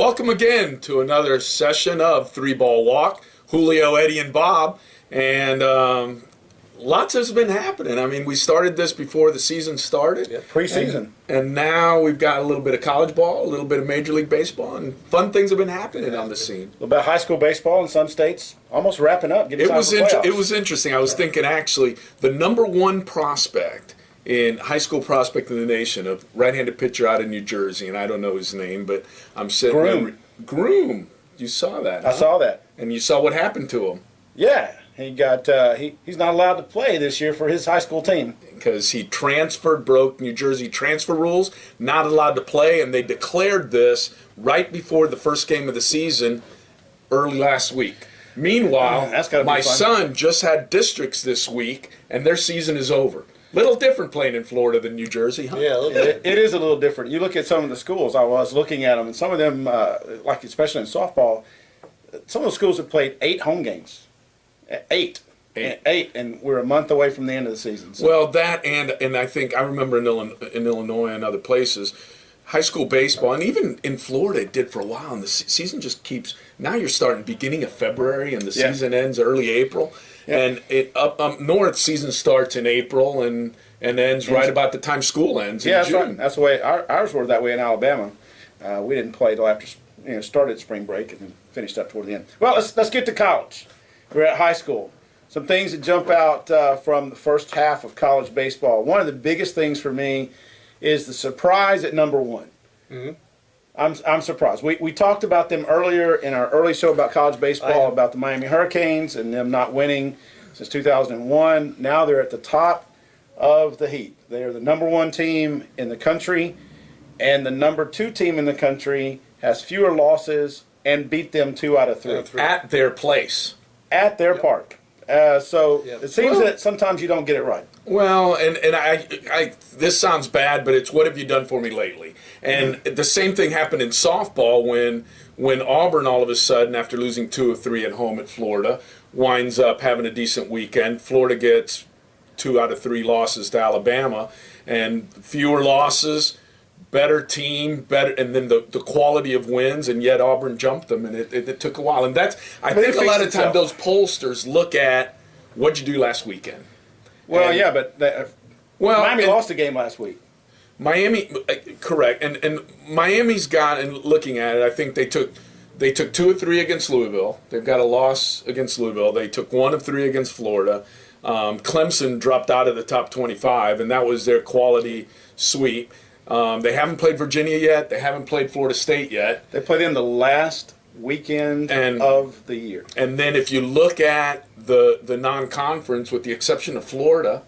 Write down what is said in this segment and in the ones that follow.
Welcome again to another session of Three Ball Walk. Julio, Eddie, and Bob. And lots has been happening. I mean, we started this before the season started. Yeah, preseason. And now we've got a little bit of college ball, a little bit of Major League Baseball, and fun things have been happening on the scene. A little bit of high school baseball in some states, almost wrapping up. It was interesting. I was thinking, actually, the number one prospect in high school prospect in the nation, a right-handed pitcher out of New Jersey, and I don't know his name, but I'm sitting there. Groom. You saw that, huh? I saw that. And you saw what happened to him. Yeah, he got he's not allowed to play this year for his high school team. Because he transferred, broke New Jersey transfer rules, not allowed to play, and they declared this right before the first game of the season early last week. Meanwhile, my son just had districts this week, and their season is over. Little different playing in Florida than New Jersey, huh? Yeah, it is a little different. You look at some of the schools, I was looking at them, and some of them, like especially in softball, some of the schools have played 8 home games. Eight, and we're a month away from the end of the season. So. Well, that and I think I remember in Illinois and other places, high school baseball, and even in Florida it did for a while, and the season just keeps, now you're starting beginning of February and the season ends early April. Yeah. And up north, season starts in April and ends right about the time school ends in June. That's right. That's the way ours were that way in Alabama. We didn't play till after started spring break and then finished up toward the end. Well, let's get to college. We're at high school. Some things that jump out from the first half of college baseball. One of the biggest things for me is the surprise at number 1. Mm-hmm. I'm surprised. We talked about them earlier in our early show about college baseball, about the Miami Hurricanes and them not winning since 2001. Now they're at the top of the heap. They are the number 1 team in the country, and the number 2 team in the country has fewer losses and beat them 2 out of 3. At their place. At their park. It seems that sometimes you don't get it right. Well, and I this sounds bad, but it's what have you done for me lately? And the same thing happened in softball when Auburn all of a sudden, after losing 2 of 3 at home at Florida, winds up having a decent weekend. Florida gets 2 out of 3 losses to Alabama, and fewer losses, better team, better, and then the quality of wins, and yet Auburn jumped them, and it took a while. And that's, I think a lot of times those pollsters look at what'd you do last weekend. Well, Miami lost a game last week. Miami, correct, and Miami's got, and looking at it, I think they took 2 of 3 against Louisville. They've got a loss against Louisville. They took 1 of 3 against Florida. Clemson dropped out of the top 25, and that was their quality sweep. They haven't played Virginia yet. They haven't played Florida State yet. They played in the last weekend of the year. And then if you look at the non-conference, with the exception of Florida,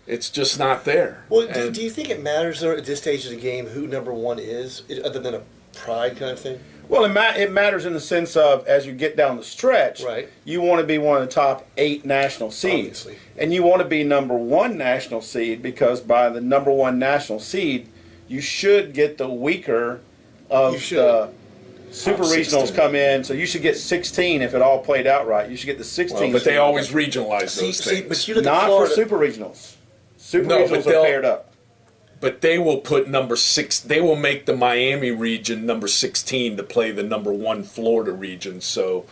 it's just not there. Well, do you think it matters at this stage of the game who number 1 is, other than a pride kind of thing? Well, it matters in the sense of, as you get down the stretch, right, you want to be one of the top 8 national seeds. Obviously. And you want to be number 1 national seed, because by the number 1 national seed, you should get the weaker of the super regionals come in. So you should get 16 if it all played out right. You should get the 16. Well, but they always regionalize those things. But you look not at Florida. For super regionals. Super regionals are paired up. But they will put number 6. They will make the Miami region number 16 to play the number 1 Florida region. So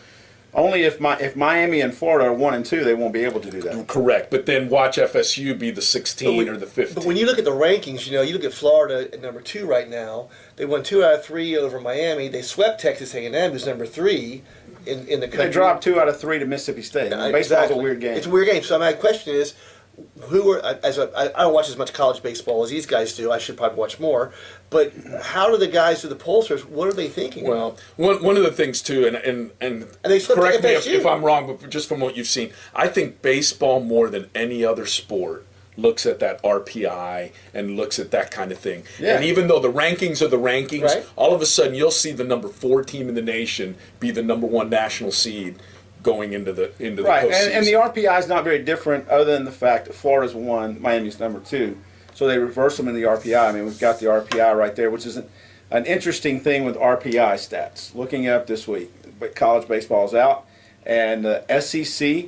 only if Miami and Florida are 1 and 2, they won't be able to do that. Correct. But then watch FSU be the 16 or the 15. But when you look at the rankings, you look at Florida at number 2 right now. They won 2 out of 3 over Miami. They swept Texas A&M, who's number 3 in the country. They dropped 2 out of 3 to Mississippi State. Baseball's a weird game. It's a weird game. So my question is, I don't watch as much college baseball as these guys do. I should probably watch more. But how do the guys do the pollsters? What are they thinking? Well, one of the things too, and they correct me if I'm wrong, but just from what you've seen, I think baseball more than any other sport looks at that RPI and looks at that kind of thing. Yeah. And even though the rankings are the rankings, right, all of a sudden you'll see the number 4 team in the nation be the number 1 national seed going into the right, postseason. And the RPI is not very different, other than the fact that Florida's 1, Miami's number 2. So they reverse them in the RPI. I mean, we've got the RPI right there, which is an interesting thing with RPI stats. Looking up this week, but college baseball is out, and SEC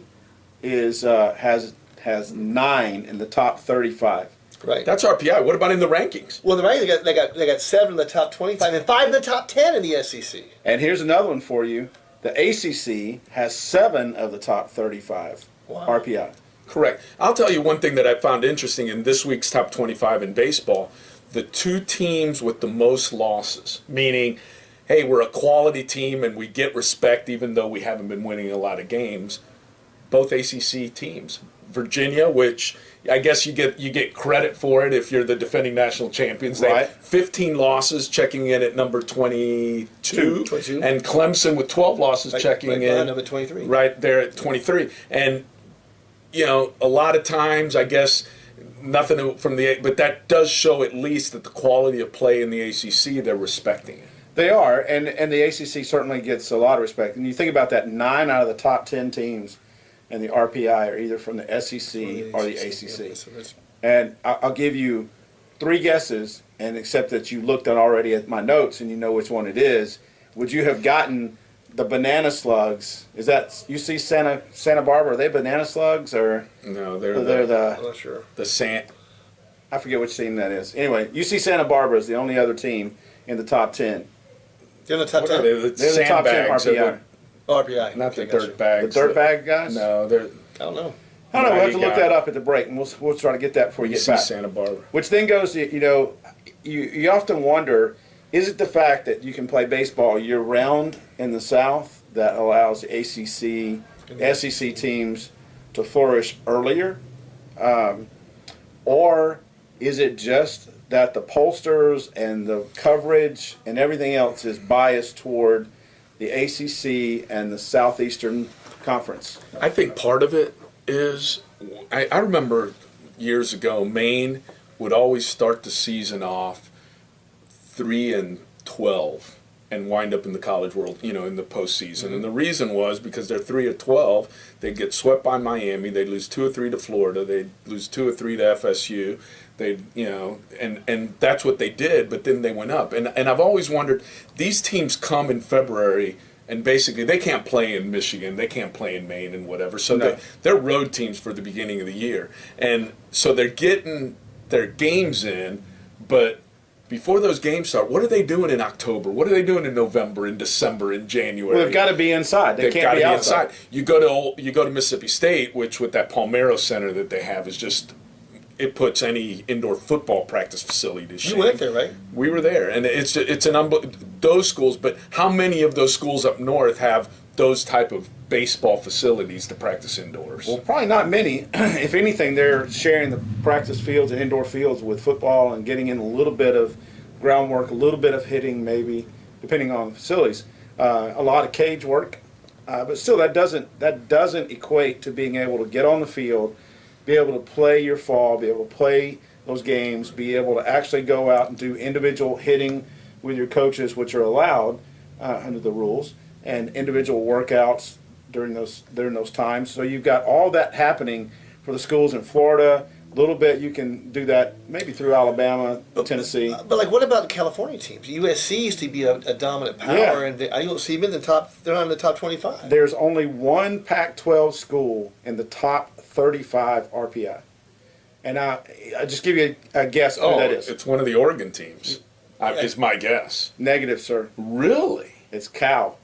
has 9 in the top 35. Right. That's RPI. What about in the rankings? Well, the right they got 7 in the top 25 and 5 in the top 10 in the SEC. And here's another one for you. The ACC has 7 of the top 35 Wow. RPI. Correct. I'll tell you one thing that I found interesting in this week's top 25 in baseball. The 2 teams with the most losses, meaning, hey, we're a quality team and we get respect even though we haven't been winning a lot of games. Both ACC teams. Virginia, which I guess you get credit for it if you're the defending national champions. They Right. have 15 losses, checking in at number 22. 22. And Clemson with 12 losses, checking right in behind them at 23. right there at 23. And a lot of times, I guess nothing from but that does show at least that the quality of play in the ACC, they're respecting it. They are, and the ACC certainly gets a lot of respect. And you think about that, 9 out of the top 10 teams in the RPI are either from the SEC or the ACC. Yeah, so that's- And I'll give you 3 guesses, and except that you looked at already at my notes and you know which one it is, would you have gotten the banana slugs? Is that UC Santa Barbara? Are they banana slugs or No, they're they're I'm the not sure. I forget which team that is. Anyway, UC Santa Barbara is the only other team in the top 10. They're in the top what are 10. they? The They're the top 10 sandbags. RPI. RPI. Not the Okay, gotcha. dirt bags. The dirtbag guys? No, they're I don't know. I don't know. We'll have to Mighty look guy. that up at the break, and we'll try to get that before we get UC back. Santa Barbara. Which then goes to, you often wonder, is it the fact that you can play baseball year-round in the South that allows the ACC, SEC teams to flourish earlier? Or is it just that the pollsters and the coverage and everything else is biased toward the ACC and the Southeastern Conference? I think part of it is, I remember years ago, Maine would always start the season off 3-12 and wind up in the College World, in the postseason. And the reason was because they're 3-12, they'd get swept by Miami, they'd lose 2 or 3 to Florida, they'd lose 2 or 3 to FSU. And that's what they did, but then they went up. And I've always wondered, these teams come in February, and basically they can't play in Michigan, they can't play in Maine and whatever. So No. they're road teams for the beginning of the year. And so they're getting their games in, but before those games start, what are they doing in October? What are they doing in November, in December, in January? Well, they've got to be inside. They They've can't got to be be outside. inside. You go to Mississippi State, which with that Palmero Center that they have is just, it puts any indoor football practice facility to shame. You went there, right? We were there, and it's an those schools. But how many of those schools up north have those type of baseball facilities to practice indoors? Well, probably not many. If anything, they're sharing the practice fields and indoor fields with football and getting in a little bit of groundwork, a little bit of hitting, maybe depending on the facilities. A lot of cage work, but still, that doesn't equate to being able to get on the field, be able to play your fall, be able to play those games, be able to actually go out and do individual hitting with your coaches, which are allowed under the rules, and individual workouts during those times. So you've got all that happening for the schools in Florida. A little bit you can do that maybe through Alabama, Tennessee. But like, what about the California teams? USC used to be a dominant power, Yeah. and I don't see them in the top. They're not in the top 25. There's only one Pac-12 school in the top 35 RPI. And I just give you a guess who that is. It's one of the Oregon teams. Is my guess. Negative, sir. Really? It's Cal.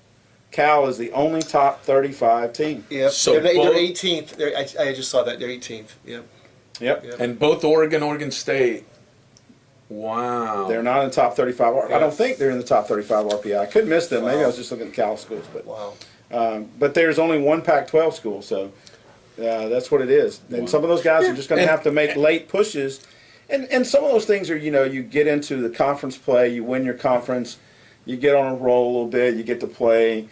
Cal is the only top 35 team. Yep. So they're both- 18th. I just saw that. They're 18th. Yep. Yep. Yep. And both Oregon State. Wow. They're not in the top 35. I don't think they're in the top 35 RPI. I could miss them. Maybe Wow. I was just looking at Cal schools. Wow. But there's only one Pac-12 school, so that's what it is. And some of those guys are just going to have to make late pushes. And some of those things are, you get into the conference play, you win your conference, you get on a roll a little bit, you get to play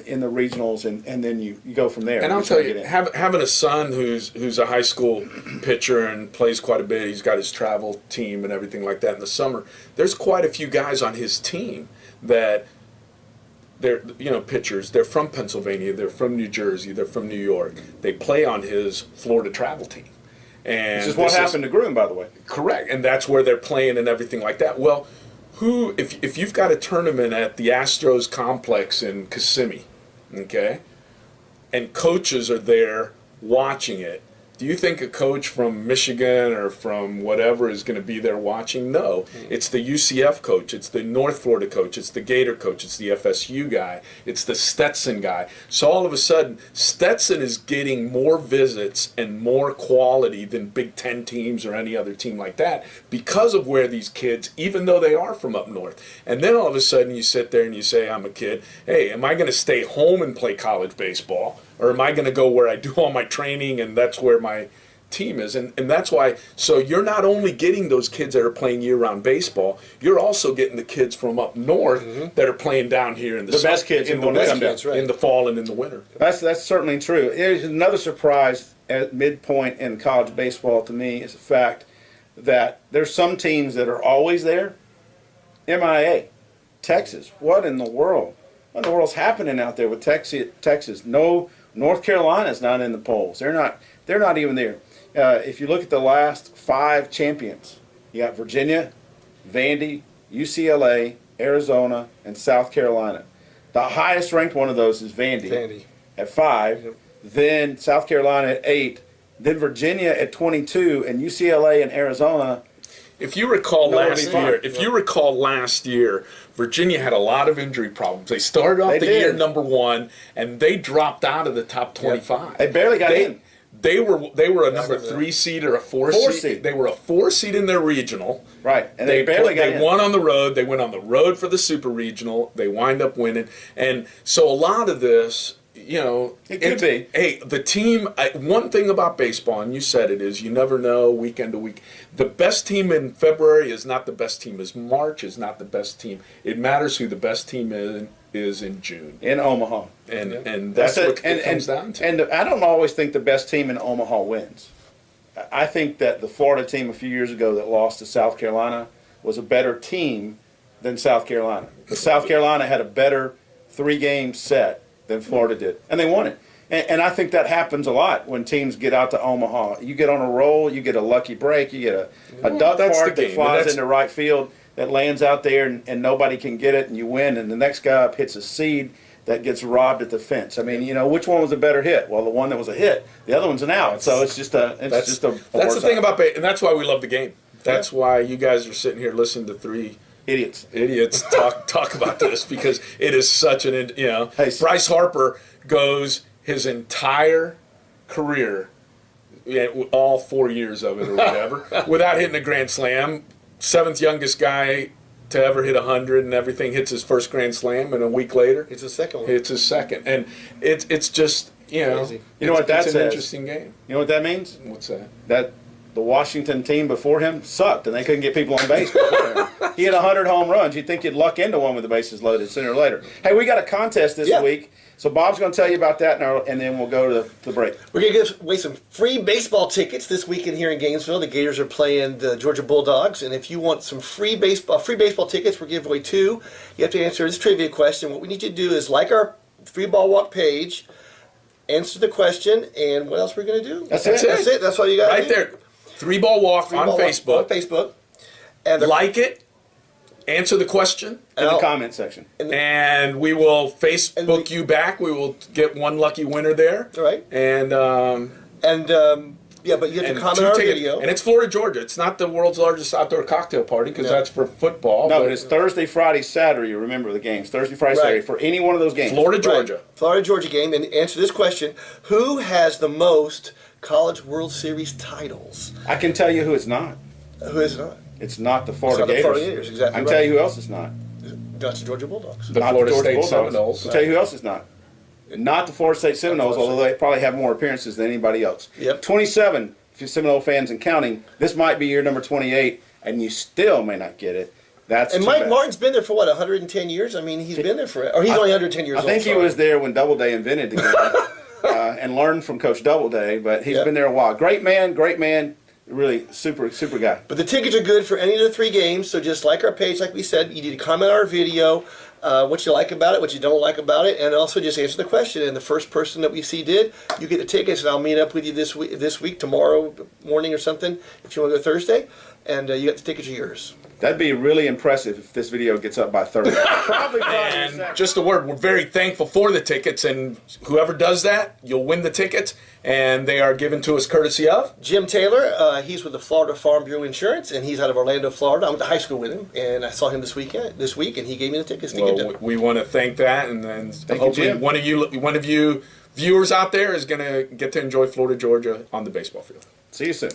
in the regionals, and then you go from there. And I'll Just try tell to you, get in. having a son who's a high school pitcher and plays quite a bit, he's got his travel team and everything like that in the summer. There's quite a few guys on his team that they're pitchers. They're from Pennsylvania, they're from New Jersey, they're from New York. They play on his Florida travel team. And This is what happened to Groom, by the way. Correct, and that's where they're playing and everything like that. Well, if you've got a tournament at the Astros complex in Kissimmee, okay, and coaches are there watching it, Do you think a coach from Michigan or from whatever is going to be there watching? No. It's the UCF coach. It's the North Florida coach. It's the Gator coach. It's the FSU guy. It's the Stetson guy. So all of a sudden, Stetson is getting more visits and more quality than Big Ten teams or any other team like that because of where these kids, even though they are from up north. And then all of a sudden you sit there and you say, I'm a kid, hey, am I going to stay home and play college baseball? Or am I going to go where I do all my training and that's where my team is? And that's why, so you're not only getting those kids that are playing year-round baseball, you're also getting the kids from up north that are playing down here in the best kids in in the fall and in the winter. That's certainly true. There's another surprise at midpoint in college baseball to me is the fact that there's some teams that are always there. MIA, Texas. What in the world? What in the world's happening out there with Texas? No, North Carolina's not in the polls. They're not even there. If you look at the last 5 champions, you got Virginia, Vandy, UCLA, Arizona, and South Carolina. The highest ranked one of those is Vandy. At 5. Yep. Then South Carolina at 8. Then Virginia at 22, and UCLA and Arizona. If you recall last year, Virginia had a lot of injury problems. They started off the year number 1, and they dropped out of the top 25. Yep. They barely got in. They were a number 3 seed or a 4 seed. They were a 4 seed in their regional. Right, and they barely got in. They won on the road. They went on the road for the super regional. They wind up winning, and so a lot of this. It could be. Hey, the team, one thing about baseball, and you said it, is you never know weekend to week. The best team in February is not the best team. March is not the best team. It matters who the best team is in June. In Omaha. And that's what it comes down to. And I don't always think the best team in Omaha wins. I think that the Florida team a few years ago that lost to South Carolina was a better team than South Carolina. But South Carolina had a better 3-game set than Florida did, and they won it. And I think that happens a lot when teams get out to Omaha. You get on a roll, you get a lucky break, you get a duck fart that flies into right field that lands out there and nobody can get it, and you win, and the next guy up hits a seed that gets robbed at the fence. I mean, which one was a better hit? Well, the one that was a hit. The other one's an out. So it's just a that's the thing about baseball, and that's why we love the game. That's why you guys are sitting here listening to 3 idiots talk about this, because it is such an Hey, Bryce Harper goes his entire career, all 4 years of it or whatever, without hitting a grand slam. 7th youngest guy to ever hit 100 and everything. Hits his first grand slam, and a week later it's his second one. It's his second, and it's just crazy. What that says? An interesting game. You know what that means? What's that? That the Washington team before him sucked, and they couldn't get people on base before him. He had 100 home runs. You'd think you'd luck into one with the bases loaded sooner or later. Hey, we got a contest this week, so Bob's going to tell you about that, and then we'll go to the break. We're going to give away some free baseball tickets this weekend here in Gainesville. The Gators are playing the Georgia Bulldogs, and if you want some free baseball tickets, we're giving away 2. You have to answer this trivia question. What we need you to do is like our Free Ball Walk page, answer the question, and what else we're going to do? That's it. That's all you got to do. Right there. 3 Ball Walk on Facebook. On Facebook. And like it. Answer the question in the comment section. And we will Facebook you back. We will get one lucky winner there. All right. And yeah, but you have to comment on our video. And it's Florida, Georgia. It's not the world's largest outdoor cocktail party, because that's for football. No, but it's Thursday, Friday, Saturday. Remember the games. Thursday, Friday, Saturday for any one of those games. Florida, Georgia. Right. Florida, Georgia game. And answer this question. Who has the most College World Series titles? I can tell you who it's not. Who is it not? It's not the Florida Gators. The Florida Gators, exactly. I can tell you who else it's not. That's the Georgia Bulldogs. The Florida State Seminoles. I'll tell you who else it's not. Not the Florida State Seminoles, although they probably have more appearances than anybody else. Yep. 27, if you're Seminole fans and counting, this might be year number 28, and you still may not get it. And Mike Martin's been there for, 110 years? I mean, he's been there for, or he's only 110 years old. I think he was there when Doubleday invented the game and learned from Coach Doubleday, but he's been there a while. Great man, really super guy. But the tickets are good for any of the 3 games, so just like our page, like we said, you need to comment on our video, what you like about it, what you don't like about it, and also just answer the question. And the first person that we see did, you get the tickets, and I'll meet up with you this week, tomorrow morning or something, if you want to go Thursday, and you got the tickets are yours. That'd be really impressive if this video gets up by Thursday. Probably Friday. And Saturday. just a word, we're very thankful for the tickets, and whoever does that, you'll win the tickets, and they are given to us courtesy of Jim Taylor, he's with the Florida Farm Bureau Insurance, and he's out of Orlando, Florida. I went to high school with him, and I saw him this week, and he gave me the tickets to get Well, to. we want to thank that, and then you, hopefully Jim. one of you viewers out there is going to get to enjoy Florida Georgia on the baseball field. See you soon.